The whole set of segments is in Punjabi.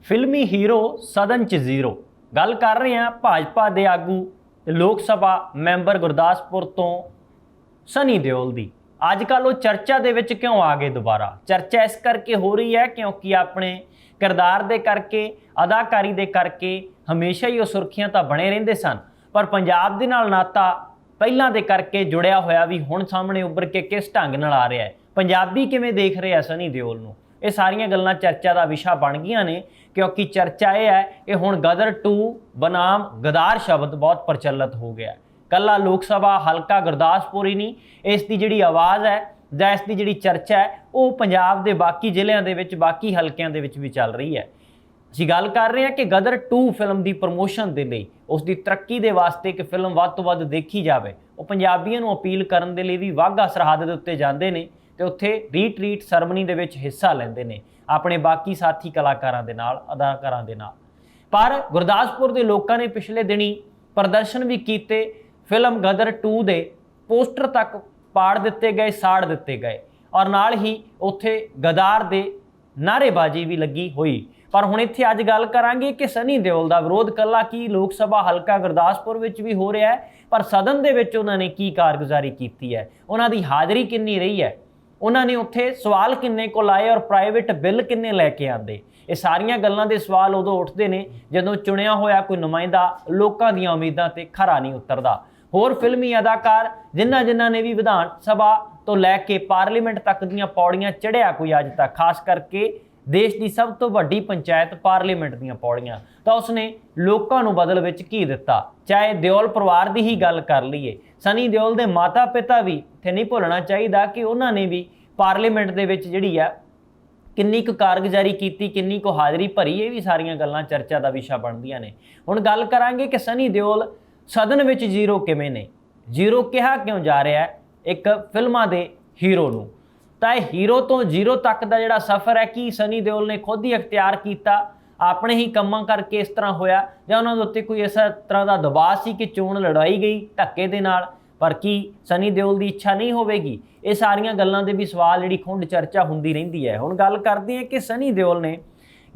फिल्मी हीरो सदन च जीरो। गल कर रहे हैं भाजपा के आगू लोक सभा मैंबर गुरदासपुर तो सनी देओल दी। अजकल वो चर्चा दे विच क्यों आ गए दोबारा? चर्चा इस करके हो रही है क्योंकि अपने किरदार दे करके, अदाकारी दे करके हमेशा ही वो सुर्खियां तो बने रहिंदे सन, पर पंजाब दे नाल नाता पहलां दे करके जुड़िया होया भी हुण सामने उभर के किस ढंग नाल आ रहा है। पंजाबी किवें देख रहे हैं सनी देओल नूं? ये सारियां गल्लां चर्चा का विषय बन गईयां ने, क्योंकि चर्चा यह है कि हुण गदर 2 बनाम गदार शब्द बहुत प्रचलित हो गया। कला लोक सभा हलका गुरदासपुर ही नहीं, इसकी जिहड़ी आवाज़ है जां इसकी जिहड़ी चर्चा है वो पंजाब के बाकी जिल੍ਹਿਆਂ ਦੇ ਵਿੱਚ, बाकी हलकिਆਂ ਦੇ ਵਿੱਚ भी चल रही है। ਅਸੀਂ ਗੱਲ कर रहे हैं कि गदर 2 फिल्म की प्रमोशन के लिए, उसकी तरक्की के वास्ते कि फिल्म ਵੱਧ ਤੋਂ ਵੱਧ देखी जाए, वो पंजाबियों को अपील करने के लिए भी वाघा सरहद के उत्ते जाते हैं तो उत्थे रीट्रीट सरमनी के विच हिस्सा लेंदे ने अपने बाकी साथी कलाकारां दे नाल, अदाकारां दे नाल। पर गुरदासपुर के लोगों ने पिछले दिनी प्रदर्शन भी किए, फिल्म गदर 2 के पोस्टर तक पाड़ दिते गए, साड़ दिते गए और नाल ही उत्थे गदार दे नारेबाजी भी लगी हुई। पर हुण इत्थे अज गल करांगे कि सनी देओल दा विरोध कला की लोक सभा हलका गुरदासपुर विच भी हो रहा है, पर सदन दे विच उन्होंने की कारगुजारी की है, उन्हां दी हाज़री किन्नी रही है, उन्होंने उत्थे सवाल किन्ने को लाए और प्राइवेट बिल किन्ने लैके आंदे। ये सारियां गल्लां दे सवाल उदों उठते हैं जदों चुनिया होया कोई नुमाइंदा लोकां दीआं उम्मीदां ते खरा नहीं उतरदा। होर फिल्मी अदाकार जिन्हां ने भी विधान सभा तो लैके पार्लीमेंट तक दीआं पौड़ियां चढ़िया कोई अज तक, खास करके देश की सब तो वड्डी पंचायत पार्लीमेंट दीआं पौड़ियां, तो उसने लोकां नूं बदल विच की दिता। चाहे देओल परिवार की ही गल कर लीए, सनी देओल के माता पिता भी इत्थे नहीं भुलना चाहिए कि उन्होंने भी पार्लीमेंट दे विच जिहड़ी आ किन्नी कुछ कारगुजारी की, किन्नी को हाज़री भरी, ये भी सारियां गल्लां चर्चा का विषय बनदियां ने। हुण गल करांगे कि सनी देओल सदन विच जीरो किवें ने, जीरो कहा क्यों जा रहा है एक फिल्मां दे हीरो नूं। तो यह हीरो तो जीरो तक का जिहड़ा सफ़र है कि सनी देओल ने खुद ही अख्तियार किया, अपने ही कामां करके इस तरह होया, जां उन्हां दे उत्ते कोई इस तरह का दबाव सी कि चोण लड़ाई गई धक्के दे नाल, पर की सनी देओल की इच्छा नहीं होवेगी? ये सारियां गल्लां दे भी सवाल जिहड़ी खुंड चर्चा हुंदी रहिंदी है। हुण गल करदे हैं कि सनी देओल ने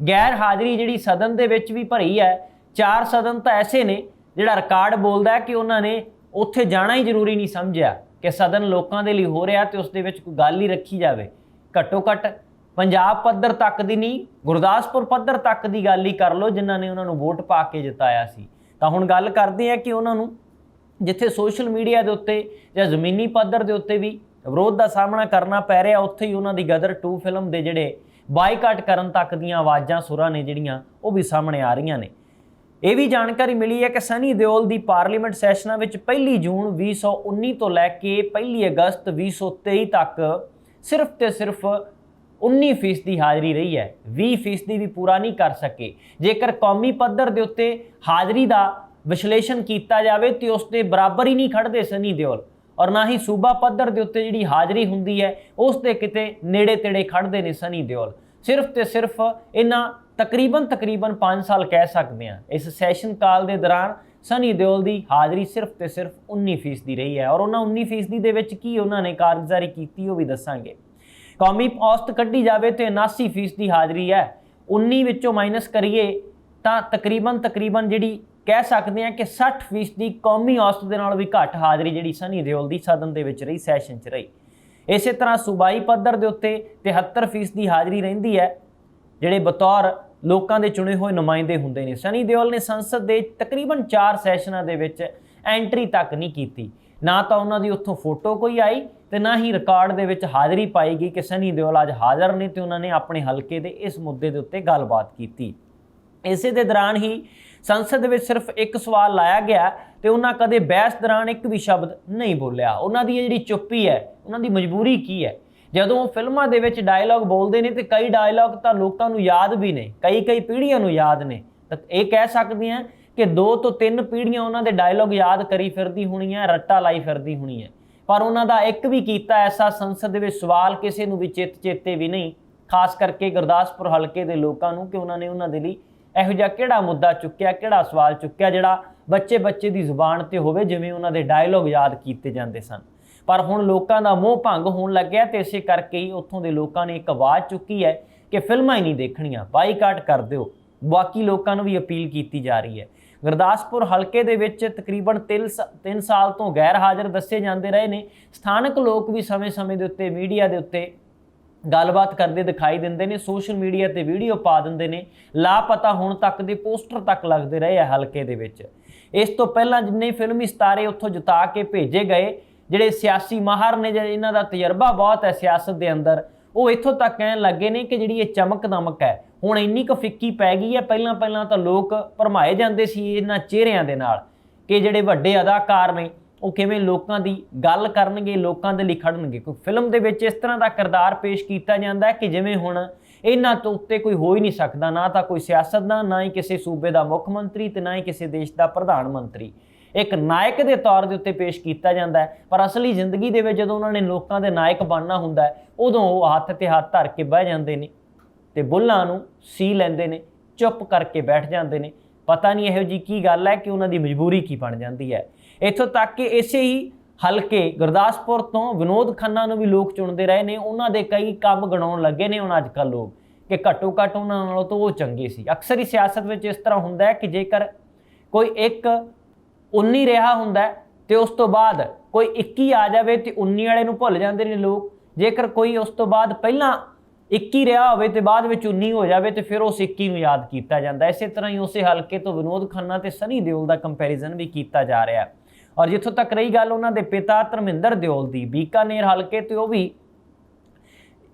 गैर हाज़री जिहड़ी सदन दे विच भी भरी है, 4 सदन तो ऐसे ने जिहड़ा रिकॉर्ड बोलदा है कि उन्होंने उत्थे जाना ही जरूरी नहीं समझिया कि सदन लोगों के लिए हो रहा तो उस दे विच कोई गल ही रखी जाए। घट्टो घट्ट पंजाब पद्धर तक की नहीं, गुरदासपुर पद्धर तक की गल ही कर लो जिन्हों ने उन्होंने वोट पा के जिताया सी। तो हुण गल करते हैं कि उन्होंने जिथे सोशल मीडिया के उत्ते या जमीनी पद्धर के उत्ते भी विरोध का सामना करना पै रहा, उत्थे ही उन्होंने गदर 2 फिल्म के जिहड़े बाईकाट करन तक दीआं आवाज़ां सुरां ने जिहड़ियां वो भी सामने आ रही ने। यह भी जानकारी मिली है कि सनी देओल की पार्लीमेंट सैशनां विच 1 जून 2019 तो लैके 1 अगस्त 2023 तक सिर्फ तो सिर्फ 19% हाज़री रही है, 20% भी पूरा नहीं कर सके। जेकर कौमी पद्धर के उत्ते हाज़री का विश्लेषण किया जाए तो उसके बराबर ही नहीं खड़ते सनी देओल, और ना ही सूबा पद्धर के उत्ते जिहड़ी हाज़री हुंदी है उसते किते नेड़े तेड़े खड़ते ने सनी देओल। सिर्फ तो सिर्फ इन्हां तकरीबन 5 साल कह सकते हैं इस सैशन काल के दौरान सनी देओल की हाज़री सिर्फ तो सिर्फ 19% रही है। और उन्होंने 19% के विच की उन्होंने कारगुजारी की वो भी दसांगे। कौमी औसत कढ़ी जाए तो 79% हाज़री है, 19 विचों माइनस करिए तो तकरीबन जिहड़ी कह सकते हैं कि 60% कौमी औसत के नाल भी घट हाज़री जिहड़ी सनी देओल की सदन के विच रही, सैशन च रही। इस तरह सूबाई पद्धर के उत्ते 73% हाज़री रहिंदी है जिहड़े बतौर लोगों के चुने हुए नुमाइंदे हुंदे ने। सनी देओल ने संसद के तकरीबन 4 सैशनां दे विच एंट्री तक नहीं की, ना तो उन्होंने उत्थों फोटो कोई आई तो ना ही रिकॉर्ड के विच हाज़री पाई गई कि सनी देओल अज हाज़र ने तो उन्होंने अपने हल्के के इस मुद्दे के उत्ते गलबात की। इसे दे दौरान ही संसद में सिर्फ एक सवाल लाया गया तो उन्होंने कदे बहस दौरान एक भी शब्द नहीं बोलिया। उन्होंने जिहड़ी चुप्पी है, उन्होंने मजबूरी की है। जदों फिल्मां दे विच डायलॉग बोलते हैं तो कई डायलॉग तो लोगों को याद भी ने, कई पीढ़ियों को याद ने, तो ये कह सकते हैं कि 2 तो 3 पीढ़ियां उन्होंने डायलॉग याद करी फिरदी होनी है, रट्टा लाई फिरदी होनी है, पर उन्होंने एक भी किया ऐसा संसद में सवाल किसी को भी चेते भी नहीं, खास करके गुरदासपुर हल्के के लोगों को, कि उन्होंने उन्होंने लिए इहो जिहा किहड़ा मुद्दा चुक्या, किहड़ा सवाल चुक्या जिहड़ा बच्चे की जुबान ते होवे, जिवें उन्होंने डायलॉग याद किए जाते सन। पर हुण लोगों का मोह भंग होण लग्या तो इसे करके ही उत्थों के लोगों ने एक आवाज़ चुकी है कि फिल्मां ही नहीं देखणियां, बाईकाट कर दिओ। ਬਾਕੀ ਲੋਕਾਂ ਨੂੰ ਵੀ ਅਪੀਲ ਕੀਤੀ ਜਾ ਰਹੀ ਹੈ। ਗੁਰਦਾਸਪੁਰ ਹਲਕੇ ਦੇ ਵਿੱਚ ਤਕਰੀਬਨ 3 ਸਾਲ ਤੋਂ ਗੈਰ ਹਾਜ਼ਰ ਦੱਸੇ ਜਾਂਦੇ ਰਹੇ ਨੇ। ਸਥਾਨਕ ਲੋਕ ਵੀ ਸਮੇਂ-ਸਮੇਂ ਦੇ ਉੱਤੇ ਮੀਡੀਆ ਦੇ ਉੱਤੇ ਗੱਲਬਾਤ ਕਰਦੇ ਦਿਖਾਈ ਦਿੰਦੇ ਨੇ, ਸੋਸ਼ਲ ਮੀਡੀਆ ਤੇ ਵੀਡੀਓ ਪਾ ਦਿੰਦੇ ਨੇ, ਲਾਪਤਾ ਹੁਣ ਤੱਕ ਦੇ ਪੋਸਟਰ ਤੱਕ ਲੱਗਦੇ ਰਹੇ ਆ ਹਲਕੇ ਦੇ ਵਿੱਚ। ਇਸ ਤੋਂ ਪਹਿਲਾਂ ਜਿੰਨੇ ਫਿਲਮੀ ਸਿਤਾਰੇ ਉੱਥੋਂ ਜਿਤਾ ਕੇ ਭੇਜੇ ਗਏ, ਜਿਹੜੇ ਸਿਆਸੀ ਮਾਹਰ ਨੇ, ਇਹਨਾਂ ਦਾ ਤਜਰਬਾ ਬਹੁਤ ਹੈ ਸਿਆਸਤ ਦੇ ਅੰਦਰ, ਉਹ ਇੱਥੋਂ ਤੱਕ ਕਹਿਣ ਲੱਗੇ ਨੇ ਕਿ ਜਿਹੜੀ ਇਹ ਚਮਕ ਦਮਕ ਹੈ ਹੁਣ ਇੰਨੀ ਕੁ ਫਿੱਕੀ ਪੈ ਗਈ ਹੈ। ਪਹਿਲਾਂ ਤਾਂ ਲੋਕ ਭਰਮਾਏ ਜਾਂਦੇ ਸੀ ਇਹਨਾਂ ਚਿਹਰਿਆਂ ਦੇ ਨਾਲ ਕਿ ਜਿਹੜੇ ਵੱਡੇ ਅਦਾਕਾਰ ਨੇ ਉਹ ਕਿਵੇਂ ਲੋਕਾਂ ਦੀ ਗੱਲ ਕਰਨਗੇ, ਲੋਕਾਂ ਦੇ ਲਈ ਖੜਨਗੇ। ਕੋਈ ਫਿਲਮ ਦੇ ਵਿੱਚ ਇਸ ਤਰ੍ਹਾਂ ਦਾ ਕਿਰਦਾਰ ਪੇਸ਼ ਕੀਤਾ ਜਾਂਦਾ ਕਿ ਜਿਵੇਂ ਹੁਣ ਇਹਨਾਂ ਤੋਂ ਉੱਤੇ ਕੋਈ ਹੋ ਹੀ ਨਹੀਂ ਸਕਦਾ, ਨਾ ਤਾਂ ਕੋਈ ਸਿਆਸਤਦਾਨ, ਨਾ ਹੀ ਕਿਸੇ ਸੂਬੇ ਦਾ ਮੁੱਖ ਮੰਤਰੀ ਤੇ ਨਾ ਹੀ ਕਿਸੇ ਦੇਸ਼ ਦਾ ਪ੍ਰਧਾਨ ਮੰਤਰੀ। ਇੱਕ ਨਾਇਕ ਦੇ ਤੌਰ ਦੇ ਉੱਤੇ ਪੇਸ਼ ਕੀਤਾ ਜਾਂਦਾ ਹੈ, ਪਰ ਅਸਲੀ ਜ਼ਿੰਦਗੀ ਦੇ ਵਿੱਚ ਜਦੋਂ ਉਹਨਾਂ ਨੇ ਲੋਕਾਂ ਦੇ ਨਾਇਕ ਬਣਨਾ ਹੁੰਦਾ ਹੈ, ਉਦੋਂ ਉਹ ਹੱਥ ਤੇ ਹੱਥ ਧਰ ਕੇ ਬਹਿ ਜਾਂਦੇ ਨੇ ਤੇ ਬੁੱਲਾਂ ਨੂੰ ਸੀ ਲੈਂਦੇ ਨੇ, ਚੁੱਪ ਕਰਕੇ ਬੈਠ ਜਾਂਦੇ ਨੇ। ਪਤਾ ਨਹੀਂ ਇਹੋ ਜਿਹੀ ਕੀ ਗੱਲ ਹੈ ਕਿ ਉਹਨਾਂ ਦੀ ਮਜਬੂਰੀ ਕੀ ਬਣ ਜਾਂਦੀ ਹੈ। ਇੱਥੋਂ ਤੱਕ ਕਿ ਇਸੇ ਹੀ ਹਲਕੇ ਗੁਰਦਾਸਪੁਰ ਤੋਂ ਵਿਨੋਦ ਖੰਨਾ ਨੂੰ ਵੀ ਲੋਕ ਚੁਣਦੇ ਰਹੇ ਨੇ। ਉਹਨਾਂ ਦੇ ਕਈ ਕੰਮ ਗਿਣਾਉਣ ਲੱਗੇ ਨੇ ਹੁਣ ਅੱਜ ਕੱਲ੍ਹ ਲੋਕ ਕਿ ਘੱਟੋ ਘੱਟ ਉਹਨਾਂ ਨਾਲੋਂ ਤਾਂ ਉਹ ਚੰਗੇ ਸੀ। ਅਕਸਰ ਹੀ ਸਿਆਸਤ ਵਿੱਚ ਇਸ ਤਰ੍ਹਾਂ ਹੁੰਦਾ ਹੈ ਕਿ ਜੇਕਰ ਕੋਈ ਇੱਕ 19 ਰਿਹਾ ਹੁੰਦਾ ਤੇ ਉਸ ਤੋਂ ਬਾਅਦ ਕੋਈ 21 ਆ ਜਾਵੇ ਤੇ 19 ਵਾਲੇ ਨੂੰ ਭੁੱਲ ਜਾਂਦੇ ਨੇ ਲੋਕ। ਜੇਕਰ ਕੋਈ ਉਸ ਤੋਂ ਬਾਅਦ ਪਹਿਲਾਂ 21 ਰਿਹਾ ਹੋਵੇ ਤੇ ਬਾਅਦ ਵਿੱਚ 19 ਹੋ ਜਾਵੇ ਤੇ ਫਿਰ ਉਸ 21 ਨੂੰ ਯਾਦ ਕੀਤਾ ਜਾਂਦਾ। ਇਸੇ ਤਰ੍ਹਾਂ ਹੀ ਉਸੇ ਹਲਕੇ ਤੋਂ ਵਿਨੋਦ ਖੰਨਾ ਤੇ ਸਨੀ ਦਿਓਲ ਦਾ ਕੰਪੈਰੀਜ਼ਨ ਵੀ ਕੀਤਾ ਜਾ ਰਿਹਾ। ਔਰ ਜਿੱਥੋਂ ਤੱਕ ਰਹੀ ਗੱਲ ਉਹਨਾਂ ਦੇ ਪਿਤਾ ਧਰਮਿੰਦਰ ਦਿਓਲ ਦੀ, ਬੀਕਾਨੇਰ ਹਲਕੇ ਤੇ ਉਹ ਵੀ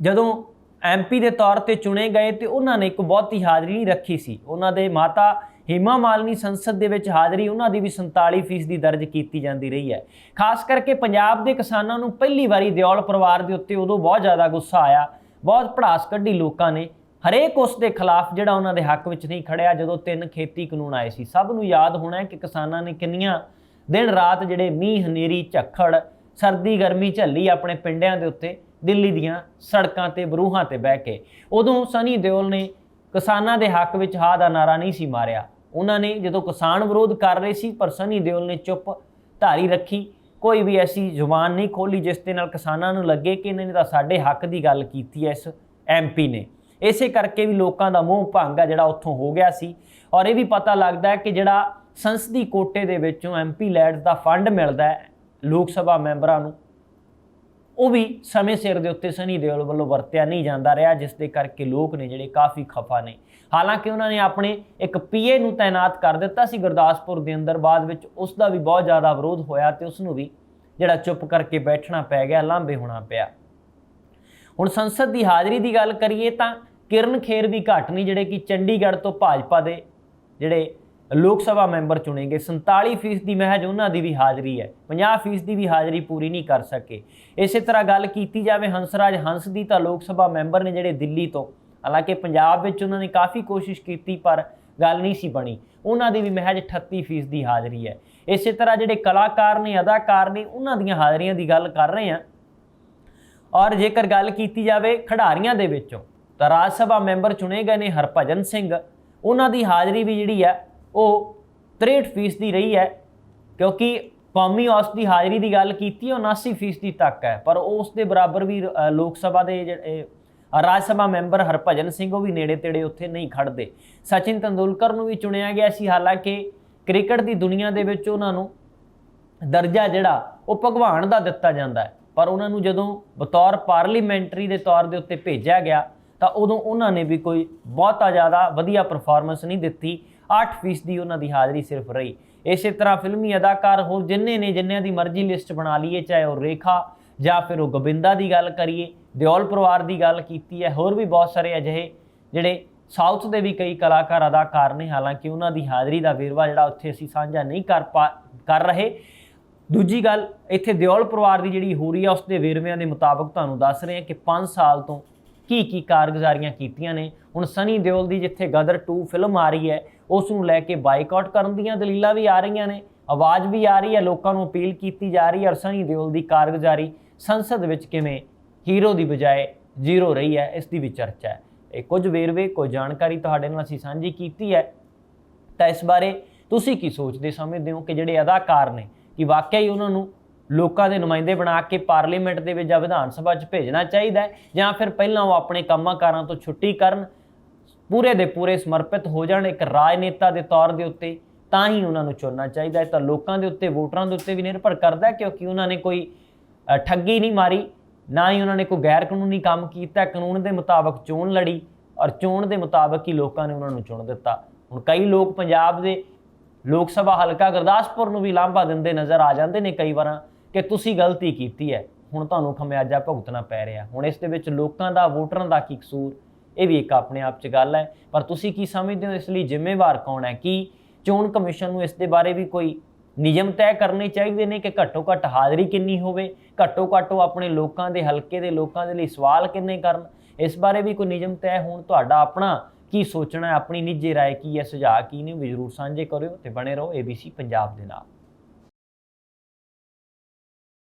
ਜਦੋਂ MP ਦੇ ਤੌਰ ਤੇ ਚੁਣੇ ਗਏ ਤੇ ਉਹਨਾਂ ਨੇ ਇੱਕ ਬਹੁਤੀ ਹਾਜ਼ਰੀ ਨਹੀਂ ਰੱਖੀ ਸੀ। ਉਹਨਾਂ ਦੇ ਮਾਤਾ ਹੀਮਾ ਮਾਲਿਨੀ ਸੰਸਦ ਦੇ ਵਿੱਚ ਹਾਜ਼ਰੀ ਉਹਨਾਂ ਦੀ ਵੀ 47% ਦੀ ਦਰਜ ਕੀਤੀ ਜਾਂਦੀ ਰਹੀ ਹੈ। ਖਾਸ ਕਰਕੇ ਪੰਜਾਬ ਦੇ ਕਿਸਾਨਾਂ ਨੂੰ ਪਹਿਲੀ ਵਾਰੀ ਦਿਓਲ ਪਰਿਵਾਰ ਦੇ ਉੱਤੇ ਉਦੋਂ ਬਹੁਤ ਜ਼ਿਆਦਾ ਗੁੱਸਾ ਆਇਆ, ਬਹੁਤ ਭੜਾਸ ਕੱਢੀ ਲੋਕਾਂ ਨੇ। ਹਰੇਕ ਉਸ ਦੇ ਖਿਲਾਫ ਜਿਹੜਾ ਉਹਨਾਂ ਦੇ ਹੱਕ ਵਿੱਚ ਨਹੀਂ ਖੜਿਆ ਜਦੋਂ 3 ਖੇਤੀ ਕਾਨੂੰਨ ਆਏ ਸੀ। ਸਭ ਨੂੰ ਯਾਦ ਹੋਣਾ ਕਿ ਕਿਸਾਨਾਂ ਨੇ ਕਿੰਨੀਆਂ ਦਿਨ ਰਾਤ ਜਿਹੜੇ ਮੀਂਹ ਹਨੇਰੀ ਝੱਖੜ ਸਰਦੀ ਗਰਮੀ ਝੱਲੀ ਆਪਣੇ ਪਿੰਡਾਂ ਦੇ ਉੱਤੇ, ਦਿੱਲੀ ਦੀਆਂ ਸੜਕਾਂ ਤੇ ਬਰੂਹਾਂ ਤੇ ਬਹਿ ਕੇ। ਉਦੋਂ ਸਨੀ ਦਿਓਲ ਨੇ ਕਿਸਾਨਾਂ ਦੇ ਹੱਕ ਵਿੱਚ ਹਾਂ ਦਾ ਨਾਰਾ ਨਹੀਂ ਸੀ ਮਾਰਿਆ। ਉਹਨਾਂ ਨੇ ਜਦੋਂ ਕਿਸਾਨ ਵਿਰੋਧ ਕਰ ਰਹੇ ਸੀ ਪਰ ਸਨੀ ਦਿਓਲ ਨੇ ਚੁੱਪ ਧਾਰੀ ਰੱਖੀ, ਕੋਈ ਵੀ ਐਸੀ ਜ਼ੁਬਾਨ ਨਹੀਂ ਖੋਲੀ ਜਿਸ ਦੇ ਨਾਲ ਕਿਸਾਨਾਂ ਨੂੰ ਲੱਗੇ ਕਿ ਇਹਨਾਂ ਨੇ ਤਾਂ ਸਾਡੇ ਹੱਕ ਦੀ ਗੱਲ ਕੀਤੀ ਹੈ ਇਸ MP ਨੇ। ਇਸੇ ਕਰਕੇ ਵੀ ਲੋਕਾਂ ਦਾ ਮੋਹ ਭੰਗ ਆ ਜਿਹੜਾ ਉੱਥੋਂ ਹੋ ਗਿਆ ਸੀ। ਔਰ ਇਹ ਵੀ ਪਤਾ ਲੱਗਦਾ ਹੈ ਕਿ ਜਿਹੜਾ ਸੰਸਦੀ ਕੋਟੇ ਦੇ ਵਿੱਚੋਂ MP ਲੈਡਸ ਦਾ ਫੰਡ ਮਿਲਦਾ ਹੈ ਲੋਕ ਸਭਾ ਮੈਂਬਰਾਂ ਨੂੰ, ਉਹ ਵੀ ਸਮੇਂ ਸਿਰ ਦੇ ਉੱਤੇ ਸਨੀ ਦਿਓਲ ਵੱਲੋਂ ਵਰਤਿਆ ਨਹੀਂ ਜਾਂਦਾ ਰਿਹਾ, ਜਿਸ ਦੇ ਕਰਕੇ ਲੋਕ ਨੇ ਜਿਹੜੇ ਕਾਫੀ ਖਫਾ ਨੇ। ਹਾਲਾਂਕਿ ਉਹਨਾਂ ਨੇ ਆਪਣੇ ਇੱਕ PA ਨੂੰ ਤਾਇਨਾਤ ਕਰ ਦਿੱਤਾ ਸੀ ਗੁਰਦਾਸਪੁਰ ਦੇ ਅੰਦਰ, ਬਾਅਦ ਵਿੱਚ ਉਸ ਦਾ ਵੀ ਬਹੁਤ ਜ਼ਿਆਦਾ ਵਿਰੋਧ ਹੋਇਆ ਤੇ ਉਸ ਨੂੰ ਵੀ ਜਿਹੜਾ ਚੁੱਪ ਕਰਕੇ ਬੈਠਣਾ ਪੈ ਗਿਆ, ਲਾਂਭੇ ਹੋਣਾ ਪਿਆ। ਹੁਣ ਸੰਸਦ ਦੀ ਹਾਜ਼ਰੀ ਦੀ ਗੱਲ ਕਰੀਏ ਤਾਂ ਕਿਰਨ ਖੇਰ ਵੀ ਘੱਟ ਨਹੀਂ ਜਿਹੜੇ ਕਿ ਚੰਡੀਗੜ੍ਹ ਤੋਂ ਭਾਜਪਾ ਦੇ ਜਿਹੜੇ ਲੋਕ ਸਭਾ ਮੈਂਬਰ ਚੁਣੇ ਗਏ। 47% ਦੀ ਮਹਿਜ ਉਹਨਾਂ ਦੀ ਵੀ ਹਾਜ਼ਰੀ ਹੈ, 50% ਦੀ ਵੀ ਹਾਜ਼ਰੀ ਪੂਰੀ ਨਹੀਂ ਕਰ ਸਕੇ। ਇਸੇ ਤਰ੍ਹਾਂ ਗੱਲ ਕੀਤੀ ਜਾਵੇ ਹੰਸਰਾਜ ਹੰਸ ਦੀ ਤਾਂ ਲੋਕ ਸਭਾ ਮੈਂਬਰ ਨੇ ਜਿਹੜੇ ਦਿੱਲੀ ਤੋਂ, ਹਾਲਾਂਕਿ ਪੰਜਾਬ ਵਿੱਚ ਉਹਨਾਂ ਨੇ ਕਾਫੀ ਕੋਸ਼ਿਸ਼ ਕੀਤੀ ਪਰ ਗੱਲ ਨਹੀਂ ਸੀ ਬਣੀ, ਉਹਨਾਂ ਦੀ ਵੀ ਮਹਿਜ 38% ਦੀ ਹਾਜ਼ਰੀ ਹੈ। ਇਸੇ ਤਰ੍ਹਾਂ ਜਿਹੜੇ ਕਲਾਕਾਰ ਨੇ, ਅਦਾਕਾਰ ਨੇ, ਉਹਨਾਂ ਦੀਆਂ ਹਾਜ਼ਰੀਆਂ ਦੀ ਗੱਲ ਕਰ ਰਹੇ ਹਾਂ। ਔਰ ਜੇਕਰ ਗੱਲ ਕੀਤੀ ਜਾਵੇ ਖਿਡਾਰੀਆਂ ਦੇ ਵਿੱਚੋਂ ਤਾਂ ਰਾਜ ਸਭਾ ਮੈਂਬਰ ਚੁਣੇ ਗਏ ਨੇ ਹਰਭਜਨ ਸਿੰਘ, ਉਹਨਾਂ ਦੀ ਹਾਜ਼ਰੀ ਵੀ ਜਿਹੜੀ ਹੈ ਉਹ 63% ਦੀ ਰਹੀ ਹੈ, ਕਿਉਂਕਿ ਕੌਮੀ ਔਸਤ ਦੀ ਹਾਜ਼ਰੀ ਦੀ ਗੱਲ ਕੀਤੀ ਉਹ 79% ਤੱਕ ਹੈ। ਪਰ ਉਸ ਦੇ ਬਰਾਬਰ ਵੀ ਲੋਕ ਸਭਾ ਦੇ ਜਿਹੜੇ ਰਾਜ ਸਭਾ ਮੈਂਬਰ ਹਰਭਜਨ ਸਿੰਘ ਉਹ ਵੀ ਨੇੜੇ ਤੇੜੇ ਉੱਥੇ ਨਹੀਂ ਖੜਦੇ। ਸਚਿਨ ਤੰਦੂਲਕਰ ਨੂੰ ਵੀ ਚੁਣਿਆ ਗਿਆ ਸੀ, ਹਾਲਾਂਕਿ ਕ੍ਰਿਕਟ ਦੀ ਦੁਨੀਆ ਦੇ ਵਿੱਚ ਉਹਨਾਂ ਨੂੰ ਦਰਜਾ ਜਿਹੜਾ ਉਹ ਭਗਵਾਨ ਦਾ ਦਿੱਤਾ ਜਾਂਦਾ ਹੈ, ਪਰ ਉਹਨਾਂ ਨੂੰ ਜਦੋਂ ਬਤੌਰ ਪਾਰਲੀਮੈਂਟਰੀ ਦੇ ਤੌਰ ਦੇ ਉੱਤੇ ਭੇਜਿਆ ਗਿਆ ਤਾਂ ਉਦੋਂ ਉਹਨਾਂ ਨੇ ਵੀ ਕੋਈ ਬਹੁਤਾ ਜ਼ਿਆਦਾ ਵਧੀਆ ਪਰਫਾਰਮੈਂਸ ਨਹੀਂ ਦਿੱਤੀ। 8% ਦੀ ਉਹਨਾਂ ਦੀ ਹਾਜ਼ਰੀ ਸਿਰਫ ਰਹੀ। ਇਸੇ ਤਰ੍ਹਾਂ ਫਿਲਮੀ ਅਦਾਕਾਰ ਹੋਰ ਜਿੰਨੇ ਨੇ, ਜਿੰਨਿਆਂ ਦੀ ਮਰਜ਼ੀ ਲਿਸਟ ਬਣਾ ਲਈਏ, ਚਾਹੇ ਉਹ ਰੇਖਾ ਜਾਂ ਫਿਰ ਉਹ ਗੋਬਿੰਦਾ ਦੀ ਗੱਲ ਕਰੀਏ, ਦਿਓਲ ਪਰਿਵਾਰ ਦੀ ਗੱਲ ਕੀਤੀ ਹੈ, ਹੋਰ ਵੀ ਬਹੁਤ ਸਾਰੇ ਅਜਿਹੇ ਜਿਹੜੇ ਸਾਊਥ ਦੇ ਵੀ ਕਈ ਕਲਾਕਾਰ ਅਦਾਕਾਰ ਨੇ, ਹਾਲਾਂਕਿ ਉਹਨਾਂ ਦੀ ਹਾਜ਼ਰੀ ਦਾ ਵੇਰਵਾ ਜਿਹੜਾ ਉੱਥੇ ਅਸੀਂ ਸਾਂਝਾ ਨਹੀਂ ਕਰ ਰਹੇ। ਦੂਜੀ ਗੱਲ ਇੱਥੇ ਦਿਓਲ ਪਰਿਵਾਰ ਦੀ ਜਿਹੜੀ ਹੋ ਰਹੀ ਹੈ ਉਸ ਦੇ ਵੇਰਵਿਆਂ ਦੇ ਮੁਤਾਬਕ ਤੁਹਾਨੂੰ ਦੱਸ ਰਹੇ ਹਾਂ ਕਿ 5 ਸਾਲ ਤੋਂ ਕੀ ਕਾਰਗੁਜ਼ਾਰੀਆਂ ਕੀਤੀਆਂ ਨੇ। ਹੁਣ ਸਨੀ ਦਿਓਲ ਦੀ ਜਿੱਥੇ ਗਦਰ 2 ਫਿਲਮ ਆ ਰਹੀ ਹੈ ਉਸ ਨੂੰ ਲੈ ਕੇ ਬਾਈਕਾਟ ਕਰਨ ਦੀਆਂ ਦਲੀਲਾਂ ਵੀ ਆ ਰਹੀਆਂ ਨੇ, ਆਵਾਜ਼ ਵੀ ਆ ਰਹੀ ਹੈ, ਲੋਕਾਂ ਨੂੰ ਅਪੀਲ ਕੀਤੀ ਜਾ ਰਹੀ ਹੈ। ਔਰ ਸਨੀ ਦਿਓਲ ਦੀ ਕਾਰਗੁਜ਼ਾਰੀ ਸੰਸਦ ਵਿੱਚ ਕਿਵੇਂ ਹੀਰੋ ਦੀ ਬਜਾਏ ਜ਼ੀਰੋ ਰਹੀ ਹੈ, ਇਸ ਦੀ ਵੀ ਚਰਚਾ ਹੈ। ਇਹ ਕੁਝ ਵੇਰਵੇ, ਕੋਈ ਜਾਣਕਾਰੀ ਤੁਹਾਡੇ ਨਾਲ ਅਸੀਂ ਸਾਂਝੀ ਕੀਤੀ ਹੈ। ਤਾਂ ਇਸ ਬਾਰੇ ਤੁਸੀਂ ਕੀ ਸੋਚਦੇ ਸਮਝਦੇ ਹੋ ਕਿ ਜਿਹੜੇ ਅਦਾਕਾਰ ਨੇ ਕਿ ਵਾਕਿਆ ਹੀ ਉਹਨਾਂ ਨੂੰ ਲੋਕਾਂ ਦੇ ਨੁਮਾਇੰਦੇ ਬਣਾ ਕੇ ਪਾਰਲੀਮੈਂਟ ਦੇ ਵਿੱਚ ਜਾਂ ਵਿਧਾਨ ਸਭਾ 'ਚ ਭੇਜਣਾ ਚਾਹੀਦਾ ਹੈ, ਜਾਂ ਫਿਰ ਪਹਿਲਾਂ ਉਹ ਆਪਣੇ ਕੰਮਾਂ ਕਾਰਾਂ ਤੋਂ ਛੁੱਟੀ ਕਰਨ, ਪੂਰੇ ਦੇ ਪੂਰੇ ਸਮਰਪਿਤ ਹੋ ਜਾਣ ਇੱਕ ਰਾਜਨੇਤਾ ਦੇ ਤੌਰ ਦੇ ਉੱਤੇ, ਤਾਂ ਹੀ ਉਹਨਾਂ ਨੂੰ ਚੁਣਨਾ ਚਾਹੀਦਾ ਹੈ। ਤਾਂ ਲੋਕਾਂ ਦੇ ਉੱਤੇ, ਵੋਟਰਾਂ ਦੇ ਉੱਤੇ ਵੀ ਨਿਰਭਰ ਕਰਦਾ ਹੈ, ਕਿਉਂਕਿ ਉਹਨਾਂ ਨੇ ਕੋਈ ਠੱਗੀ ਨਹੀਂ ਮਾਰੀ, ਨਾ ਹੀ ਉਹਨਾਂ ਨੇ ਕੋਈ ਗੈਰ ਕਾਨੂੰਨੀ ਕੰਮ ਕੀਤਾ, ਕਾਨੂੰਨ ਦੇ ਮੁਤਾਬਕ ਚੋਣ ਲੜੀ ਔਰ ਚੋਣ ਦੇ ਮੁਤਾਬਕ ਹੀ ਲੋਕਾਂ ਨੇ ਉਹਨਾਂ ਨੂੰ ਚੁਣ ਦਿੱਤਾ। ਹੁਣ ਕਈ ਲੋਕ ਪੰਜਾਬ ਦੇ ਲੋਕ ਸਭਾ ਹਲਕਾ ਗੁਰਦਾਸਪੁਰ ਨੂੰ ਵੀ ਲਾਂਭਾ ਦਿੰਦੇ ਨਜ਼ਰ ਆ ਜਾਂਦੇ ਨੇ ਕਈ ਵਾਰਾਂ ਕਿ ਤੁਸੀਂ ਗਲਤੀ ਕੀਤੀ ਹੈ, ਹੁਣ ਤੁਹਾਨੂੰ ਖਮਿਆਜਾ ਭੁਗਤਣਾ ਪੈ ਰਿਹਾ। ਹੁਣ ਇਸ ਦੇ ਵਿੱਚ ਲੋਕਾਂ ਦਾ, ਵੋਟਰਾਂ ਦਾ ਕੀ ਕਸੂਰ, ਇਹ ਵੀ ਇੱਕ ਆਪਣੇ ਆਪ 'ਚ ਗੱਲ ਹੈ। ਪਰ ਤੁਸੀਂ ਕੀ ਸਮਝਦੇ ਹੋ, ਇਸ ਲਈ ਜ਼ਿੰਮੇਵਾਰ ਕੌਣ ਹੈ? ਕੀ ਚੋਣ ਕਮਿਸ਼ਨ ਨੂੰ ਇਸ ਦੇ ਬਾਰੇ ਵੀ ਕੋਈ ਨਿਯਮ ਤੈਅ ਕਰਨੇ ਚਾਹੀਦੇ ਨੇ ਕਿ ਘੱਟੋ ਘੱਟ ਹਾਜ਼ਰੀ ਕਿੰਨੀ ਹੋਵੇ, ਘੱਟੋ ਘੱਟ ਉਹ ਆਪਣੇ ਲੋਕਾਂ ਦੇ, ਹਲਕੇ ਦੇ ਲੋਕਾਂ ਦੇ ਲਈ ਸਵਾਲ ਕਿੰਨੇ ਕਰਨ, ਇਸ ਬਾਰੇ ਵੀ ਕੋਈ ਨਿਯਮ ਤੈਅ ਹੋਣ। ਤੁਹਾਡਾ ਆਪਣਾ ਕੀ ਸੋਚਣਾ ਹੈ, ਆਪਣੀ ਨਿੱਜੀ ਰਾਏ ਕੀ ਹੈ, ਸੁਝਾਅ ਕੀ ਨੇ, ਵੀ ਜ਼ਰੂਰ ਸਾਂਝੇ ਕਰਿਓ ਤੇ ਬਣੇ ਰਹੋ ABC ਪੰਜਾਬ ਦੇ ਨਾਲ।